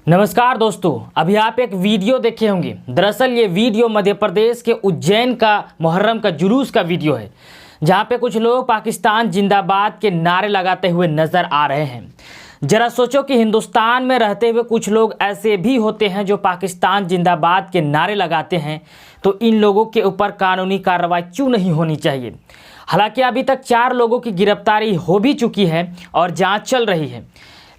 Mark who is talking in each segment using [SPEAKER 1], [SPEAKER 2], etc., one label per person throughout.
[SPEAKER 1] नमस्कार दोस्तों, अभी आप एक वीडियो देखे होंगे। दरअसल ये वीडियो मध्य प्रदेश के उज्जैन का मुहर्रम का जुलूस का वीडियो है, जहाँ पे कुछ लोग पाकिस्तान जिंदाबाद के नारे लगाते हुए नजर आ रहे हैं। जरा सोचो कि हिंदुस्तान में रहते हुए कुछ लोग ऐसे भी होते हैं जो पाकिस्तान जिंदाबाद के नारे लगाते हैं, तो इन लोगों के ऊपर कानूनी कार्रवाई क्यों नहीं होनी चाहिए। हालांकि अभी तक 4 लोगों की गिरफ्तारी हो भी चुकी है और जांच चल रही है,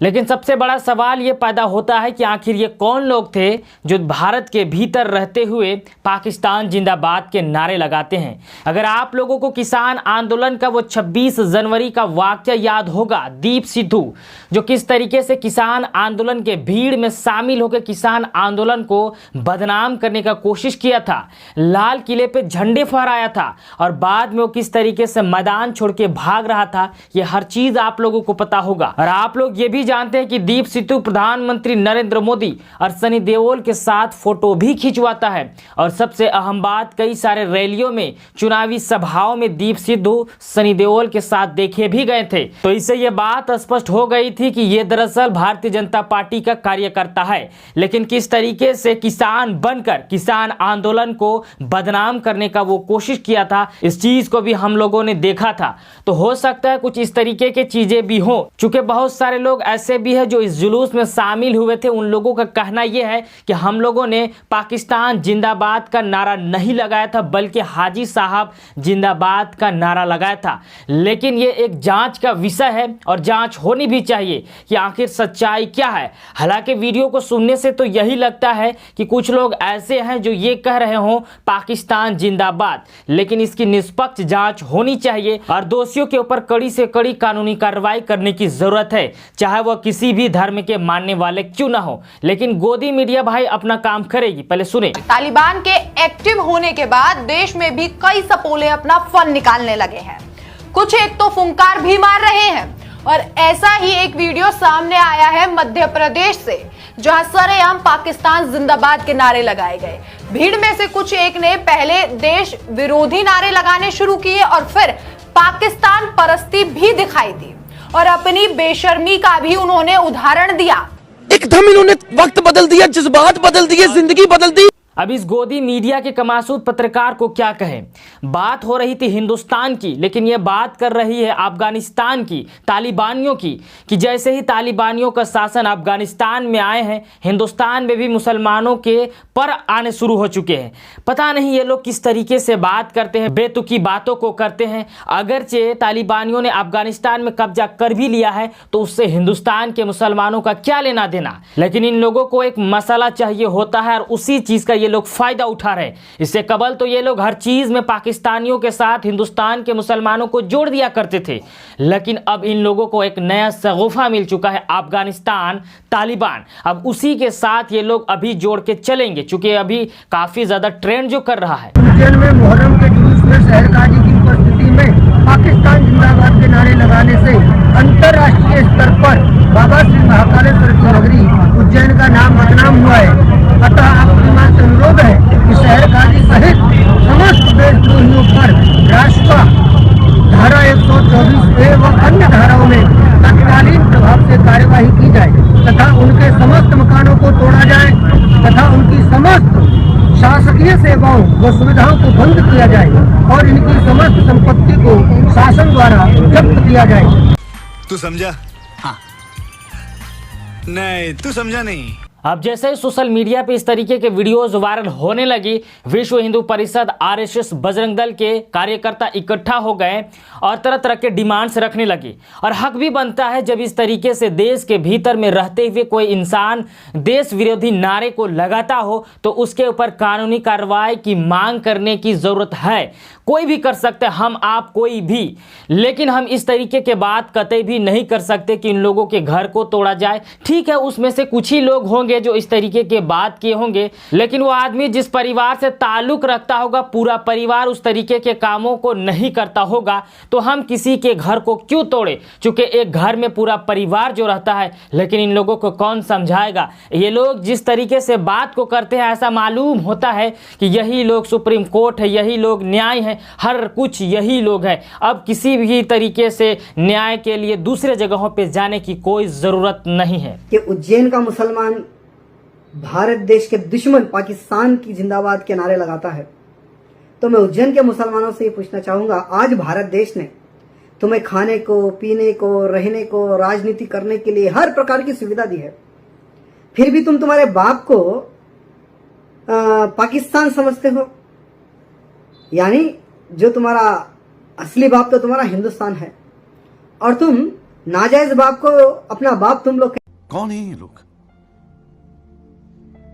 [SPEAKER 1] लेकिन सबसे बड़ा सवाल ये पैदा होता है कि आखिर ये कौन लोग थे जो भारत के भीतर रहते हुए पाकिस्तान जिंदाबाद के नारे लगाते हैं। अगर आप लोगों को किसान आंदोलन का वो 26 जनवरी का वाकया याद होगा, दीप सिद्धू जो किस तरीके से किसान आंदोलन के भीड़ में शामिल होकर किसान आंदोलन को बदनाम करने का कोशिश किया था, लाल किले पे झंडे फहराया था और बाद में वो किस तरीके से मैदान छोड़ के भाग रहा था, ये हर चीज आप लोगों को पता होगा। और आप लोग ये भी जानते हैं कि दीप सिद्धू प्रधानमंत्री नरेंद्र मोदी और सनी देओल के साथ फोटो भी खिंचवाता है। और सबसे अहम बात, कई सारे रैलियों में, चुनावी सभाओं में दीप सिद्धू सनी देओल के साथ देखे भी गए थे। तो इससे यह बात स्पष्ट हो गई थी कि यह दरअसल भारतीय जनता पार्टी का कार्यकर्ता है, लेकिन किस तरीके से किसान बनकर किसान आंदोलन को बदनाम करने का वो कोशिश किया था, इस चीज को भी हम लोगों ने देखा था। तो हो सकता है कुछ इस तरीके की चीजें भी हो, चूंकि बहुत सारे लोग ऐसे भी है जो इस जुलूस में शामिल हुए थे। उन लोगों का कहना यह है कि हम लोगों ने पाकिस्तान जिंदाबाद का नारा नहीं लगाया था, बल्कि हाजी साहब जिंदाबाद का नारा लगाया था। लेकिन ये एक जांच का विषय है और जांच होनी भी चाहिए कि आखिर सच्चाई क्या है। हालांकि वीडियो को सुनने से तो यही लगता है कि कुछ लोग ऐसे हैं जो ये कह रहे हो पाकिस्तान जिंदाबाद, लेकिन इसकी निष्पक्ष जांच होनी चाहिए और दोषियों के ऊपर कड़ी से कड़ी कानूनी कार्रवाई करने की जरूरत है, चाहे वह किसी भी धर्म के मानने वाले क्यों ना हो। लेकिन गोदी मीडिया भाई अपना काम करेगी। पहले सुने।
[SPEAKER 2] तालिबान के एक्टिव होने के बाद देश में भी कई सपोले अपना फन निकालने लगे हैं। कुछ एक तो फुंकार भी मार रहे हैं और ऐसा ही एक वीडियो सामने आया है मध्य प्रदेश से, जहां सरेआम पाकिस्तान जिंदाबाद के नारे लगाए गए। भीड़ में से कुछ एक ने पहले देश विरोधी नारे लगाने शुरू किए और फिर पाकिस्तान परस्ती भी दिखाई दी और अपनी बेशर्मी का भी उन्होंने उदाहरण दिया।
[SPEAKER 3] एकदम इन्होंने वक्त बदल दिया, जज्बात बदल दिए, जिंदगी बदल दी।
[SPEAKER 1] अब इस गोदी मीडिया के कमासूद पत्रकार को क्या कहें। बात हो रही थी हिंदुस्तान की, लेकिन यह बात कर रही है अफगानिस्तान की, तालिबानियों की, कि जैसे ही तालिबानियों का शासन अफगानिस्तान में आए हैं, हिंदुस्तान में भी मुसलमानों के पर आने शुरू हो चुके हैं। पता नहीं ये लोग किस तरीके से बात करते हैं, बेतुकी बातों को करते हैं। अगरचे तालिबानियों ने अफगानिस्तान में कब्जा कर भी लिया है, तो उससे हिंदुस्तान के मुसलमानों का क्या लेना देना। लेकिन इन लोगों को एक मसला चाहिए होता है और उसी चीज का ये लोग फायदा उठा रहे हैं। इससे कबल तो ये लोग हर चीज में पाकिस्तानियों के साथ हिंदुस्तान के मुसलमानों को जोड़ दिया करते थे, लेकिन अब इन लोगों को एक नया शगुफा मिल चुका है, अफगानिस्तान, तालिबान। अब उसी के साथ ये लोग अभी जोड़ के चलेंगे, चूंकि अभी काफी ज्यादा ट्रेंड जो कर रहा है।
[SPEAKER 4] उज्जैन में मुहर्रम के जुलूस में शहर काजी की उपस्थिति में पाकिस्तान जिंदाबाद के नारे लगाने से अंतर्राष्ट्रीय स्तर पर बाबा श्री महाकालेश्वर की नगरी उज्जैन का नाम बदनाम हुआ है। अतः आपकी मां से अनुरोध है कि शहर काजी सहित समस्त देशद्रोहियों पर राष्ट्र धारा 124A व अन्य धाराओं में तत्कालीन प्रभाव से कार्यवाही की जाए तथा उनके समस्त मकानों को तोड़ा जाए तथा उनकी समस्त शासकीय सेवाओं व सुविधाओं को बंद किया जाए और इनकी समस्त संपत्ति को शासन द्वारा जब्त किया जाए।
[SPEAKER 5] तू समझा? हाँ। नहीं, तू समझा नहीं।
[SPEAKER 1] अब जैसे ही सोशल मीडिया पे इस तरीके के वीडियोस वायरल होने लगी, विश्व हिंदू परिषद, RSS, बजरंग दल के कार्यकर्ता इकट्ठा हो गए और तरह तरह के डिमांड्स रखने लगे। और हक भी बनता है, जब इस तरीके से देश के भीतर में रहते हुए कोई इंसान देश विरोधी नारे को लगाता हो, तो उसके ऊपर कानूनी कार्रवाई की मांग करने की जरूरत है। कोई भी कर सकते, हम आप कोई भी, लेकिन हम इस तरीके के बात कतई भी नहीं कर सकते कि इन लोगों के घर को तोड़ा जाए। ठीक है, उसमें से कुछ ही लोग होंगे जो इस तरीके के बात किए होंगे, लेकिन वो आदमी जिस परिवार से ताल्लुक रखता होगा, पूरा परिवार उस तरीके के कामों को नहीं करता होगा, तो हम किसी के घर को क्यों तोड़े, क्योंकि एक घर में पूरा परिवार जो रहता है। लेकिन इन लोगों को कौन समझाएगा। ये लोग जिस तरीके से बात को करते हैं, ऐसा मालूम होता है कि यही लोग सुप्रीम कोर्ट है, यही लोग न्याय है, हर कुछ यही लोग हैं। अब किसी भी तरीके से न्याय के लिए दूसरे जगहों पे जाने की कोई जरूरत नहीं है।
[SPEAKER 6] कि उज्जैन का मुसलमान भारत देश के दुश्मन पाकिस्तान की जिंदाबाद के नारे लगाता है, तो मैं उज्जैन के मुसलमानों से ये पूछना चाहूंगा, आज भारत देश ने तुम्हें खाने को, पीने को, रहने को, राजनीति करने के लिए हर प्रकार की सुविधा दी है, फिर भी तुम तुम्हारे बाप को पाकिस्तान समझते हो। यानी जो तुम्हारा असली बाप तो तुम्हारा हिंदुस्तान है, और तुम नाजायज बाप को अपना बाप तुम लोग।
[SPEAKER 3] कौन है ये लोग,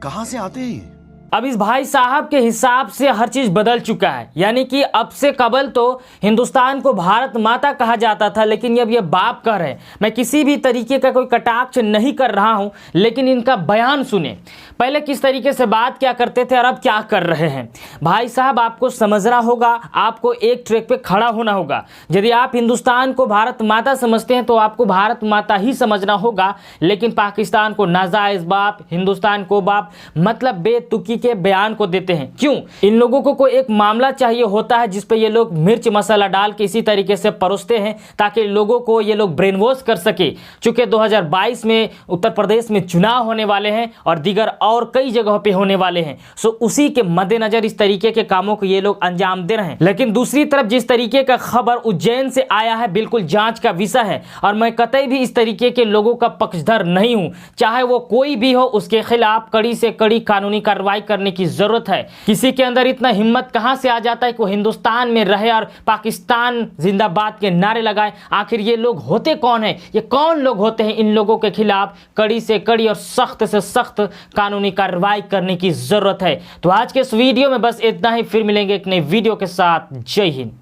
[SPEAKER 3] कहां से आते हैं?
[SPEAKER 1] अब इस भाई साहब के हिसाब से हर चीज बदल चुका है। यानी कि अब से कबल तो हिंदुस्तान को भारत माता कहा जाता था, लेकिन अब ये बाप कह रहे हैं। मैं किसी भी तरीके का कोई कटाक्ष नहीं कर रहा हूं, लेकिन इनका बयान सुने, पहले किस तरीके से बात क्या करते थे और अब क्या कर रहे हैं। भाई साहब, आपको समझना होगा, आपको एक ट्रैक पे खड़ा होना होगा। यदि आप हिंदुस्तान को भारत माता समझते हैं तो आपको भारत माता ही समझना होगा, लेकिन पाकिस्तान को नाजायज बाप, हिंदुस्तान को बाप, मतलब बेतुकी के बयान को देते हैं। क्यों? इन लोगों को कोई एक मामला चाहिए होता है जिस पे ये लोग मिर्च मसाला डाल के इसी तरीके से परोसते हैं, ताकि लोगों को ये लोग ब्रेन वॉश कर सके। चूंकि 2022 में उत्तर प्रदेश में चुनाव होने वाले हैं और दीगर और कई जगहों पे होने वाले हैं, सो उसी के मद्देनजर इस तरीके के कामों को ये लोग अंजाम दे रहे हैं। लेकिन दूसरी तरफ जिस तरीके का खबर उज्जैन से आया है, बिल्कुल जांच का विषय है, और मैं कतई भी इस तरीके के लोगों का पक्षधर नहीं हूं। चाहे वो कोई भी हो, उसके खिलाफ कड़ी से कड़ी कानूनी कार्रवाई करने की जरूरत है। किसी के अंदर इतना हिम्मत कहां से आ जाता है कि वो हिंदुस्तान में रहे और पाकिस्तान जिंदाबाद के नारे लगाए? आखिर ये लोग होते कौन है? ये कौन लोग होते हैं? इन लोगों के खिलाफ कड़ी से कड़ी और सख्त से सख्त कानूनी कार्रवाई करने की जरूरत है। तो आज के इस वीडियो में बस इतना ही, फिर मिलेंगे एक नई वीडियो के साथ। जय हिंद।